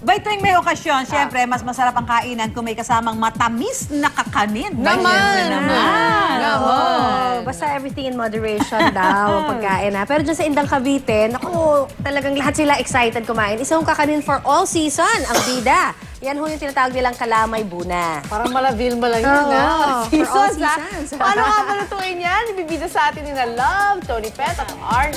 By tuwing may okasyon, syempre, mas masarap ang kainan kung may kasamang matamis na kakanin. Naman! Basta everything in moderation daw, pagkain ha. Pero dyan sa Indang Cavite, naku, talagang lahat sila excited kumain. Isang kakanin for all season, ang bida. Yan ho yung tinatawag nilang kalamay buna. Parang malavilma lang yun, ha? for all Seasons, ha? seasons. Paano nga ba lutuin yan? Ibibida sa atin ni na Love, Tony Pet, at Arn.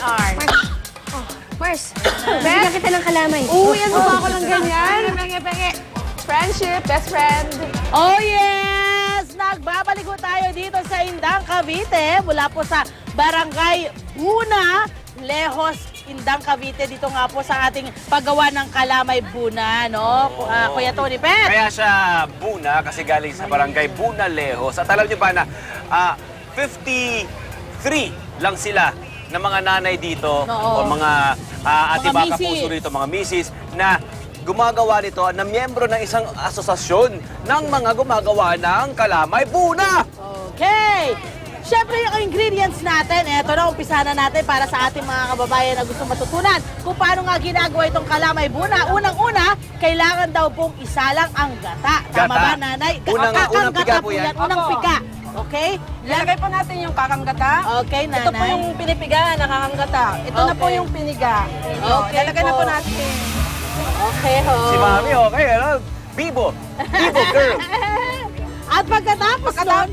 Mars, bigyan kita ng kalamay. Yan mo ba ako ng ganyan? Penge. Friendship, best friend. Oh yes! Nagbabalik po tayo dito sa Indang Cavite mula po sa Barangay Buna, Lehos, Indang Cavite. Dito nga po sa ating paggawa ng kalamay buna, no? Kuya Tony Pet. Kaya siya Buna kasi galing sa barangay Buna, Lehos. At alam niyo ba na 53 lang sila na mga nanay dito o mga ate Mga baka misis. puso rito, mga misis na gumagawa nito na miyembro ng isang asosasyon ng mga gumagawa ng kalamay buna. Okay! Siyempre yung ingredients natin, eto na, umpisa na natin para sa ating mga kababayan na gusto matutunan kung paano nga ginagawa itong kalamay buna. Unang-una, kailangan daw pong isa lang ang gata. Tama Gata. ba, nanay? Unang piga po yan. Unang Opo. piga. Okay? Lalagay po natin yung kakanggata. Okay, nanay. Ito po yung pinipiga na kakanggata. Ito na po Okay. yung piniga. Okay Lalagay na po. po natin. Okay, ho. Si Mami, okay, ano? Bibo. Bibo girl. At pagkatapos nun,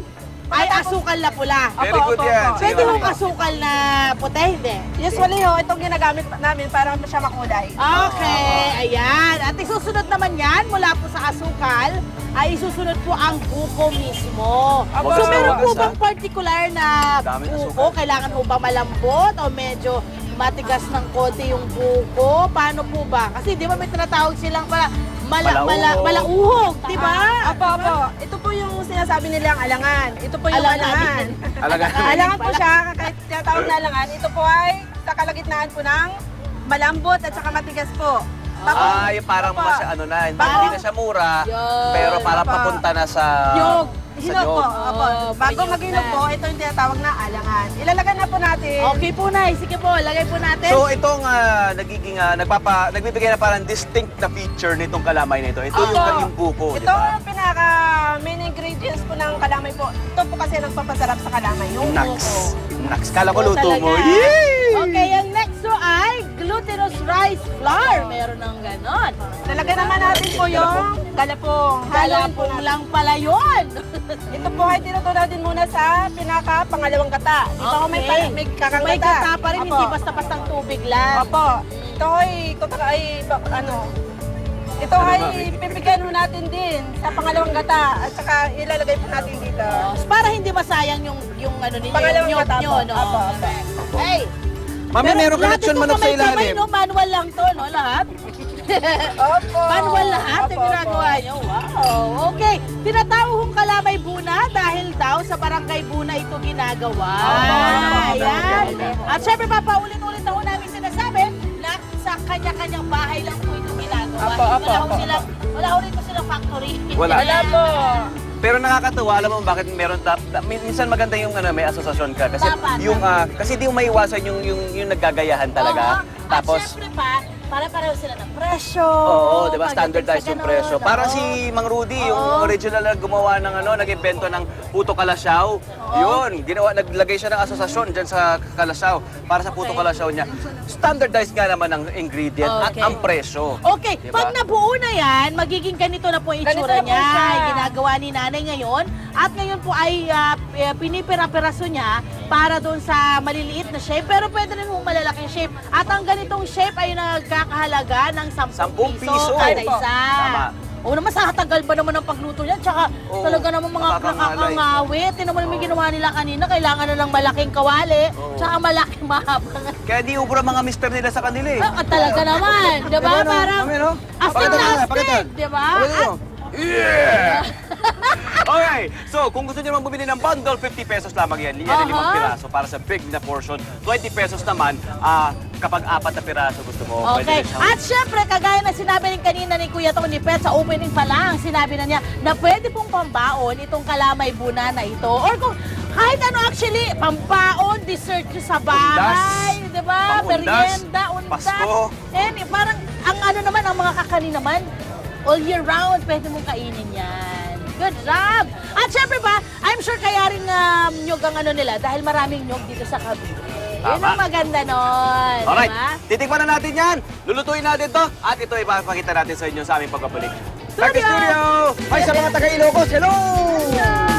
ay asukal na pula. Very good yan. Sige, Pwede Mami. mong asukal na puti, hindi? Usually ho, itong ginagamit namin para siya makulay. Okay, ayan. At isusunod naman yan, mula po sa asukal, ay isusunod po ang buko mismo. Wagas So na meron po wagas, bang particular na Dami ng buko? asukal. Kailangan po ba malambot o medyo matigas ng konti yung buko? Paano po ba? Kasi di ba may tinatawag silang Malauhog. malauhog, di ba? Opo. Ito po yung sinasabi nilang alangan. Ito po yung Alangan. alangan. Alagaan. Alangan po siya, kahit tinatawag na alangan. Ito po ay sa kalagitnaan po ng malambot at saka matigas po. Yung parang Opo. ano na, hindi na siya mura, Yun. pero parang Opo. papunta na sa... Hinog. Sa Hinog po. nyog. Opo. Bago pag-hinog mag-hinog na. po, ito yung tinatawag na alangan. Ilalagay na po natin. Okay po, Nay. Sige po, lagay po natin. So itong nagiging nagbibigay na parang distinct na feature nitong kalamay na ito. Ito yung buko, di Ito ba? ang pinaka main ingredients po ng kalamay po. Ito po kasi nagpapasarap sa kalamay. Yung buko. Naks. Kala ko Oo, luto talaga. mo. Yay! Okay, ang next po ay glutinous rice flour. Meron ng ganon. Lalagay naman natin po yung galapong. Haluin po Galapong natin. lang pala yun. Ito po ay tinutunaw din muna sa pinaka-pangalawang gata. Di ba may May kakangata? gata pa rin, Opo. hindi basta-bastang tubig lang. Opo. Ito ay pipigyan mo natin din sa pangalawang gata at saka ilalagay po natin dito. Para hindi masayang yung ano ninyo, Pangalawang yung gata nyo, po. no? Opo. Hey! Mami, meron connection manok sa ilalim. No? Manual lang to, no? Lahat? Opo. Manual lahat yung Opo, ginagawa nyo. Wow! Okay. Tinatawag kong kalamay buna dahil daw sa barangay Buna ito ginagawa. Ayan. At syempre, papaulit-ulit na ho namin sinasabi na sa kanya-kanyang bahay lang po ito ginagawa. Opo, opo, opo. Wala ho rin po silang factory. Wala. Wala po. Pero nakakatuwa, alam mo bakit meron minsan maganda yung may asosasyon ka kasi Dapat. yung kasi di mo maiwasan yung naggagayahan talaga. Oo. Tapos At syempre pa, para-pareho sila ng presyo. oo, 'di ba? Pagdating Standardized sa yung ganun, presyo. Para oo. si Mang Rudy, yung Oo. original na gumawa ng nag-invento ng puto kalasyaw. Yun, naglagay siya ng asosasyon diyan sa kalasyaw para sa puto Okay. kalasyaw niya. Standardized nga naman ang ingredient at Okay. ang presyo. Okay, Diba? pag nabuo na yan, magiging ganito na po ang Ganito itsura na po niya. siya. Ginagawa ni nanay ngayon. At ngayon po ay pinipira-piraso niya para doon sa maliliit na shape. Pero pwede rin mong malalaking shape. At ang ganitong shape ay nagkakahalaga ng 10 10 piso piso. kada Opo. isa. Tama. O naman, sa tagal ba naman ang pagluto niyan? Tsaka Oo, talaga naman mga nakakangalay. nakakangawit. Tinan mo naman yung ginawa nila kanina. Kailangan na ng malaking kawali. Tsaka malaking mahabang. Kaya di ubra mga mister nila sa kanila eh. Talaga naman. Diba? Diba, no? Parang Mami, no? astig Pakita na nga, astig. pakita. Diba? Pakita nyo. Yeah! Okay, so kung gusto niyo naman bumili ng bundle, 50 pesos lamang yan. Yan ang 5 piraso para sa big na portion. 20 pesos naman kapag 4 na piraso gusto mo. Okay. Pwede rin siyang- At syempre, kagaya na sinabi rin kanina ni Kuya Tony Pet sa opening pa lang, sinabi na niya na pwede pong pambaon itong kalamay buna na ito. Or kung kahit ano actually, pambaon, dessert nyo sa bahay, di ba? Pangundas, Merienda, undas. Pasko. And parang ang ano naman, ang mga kakanin naman, all year round, pwede mong kainin yan. Good job! At syempre ba, I'm sure kaya rin nyog ang ano nila dahil maraming nyog dito sa Cavite. Yun Tama. ang maganda nun. Alright, Diba? titikman na natin yan. Lulutuin natin to. At ito ay papakita natin sa inyo sa aming pagbabalik. Back to Studio! studio! Hi sa mga taga-Ilocos, hello!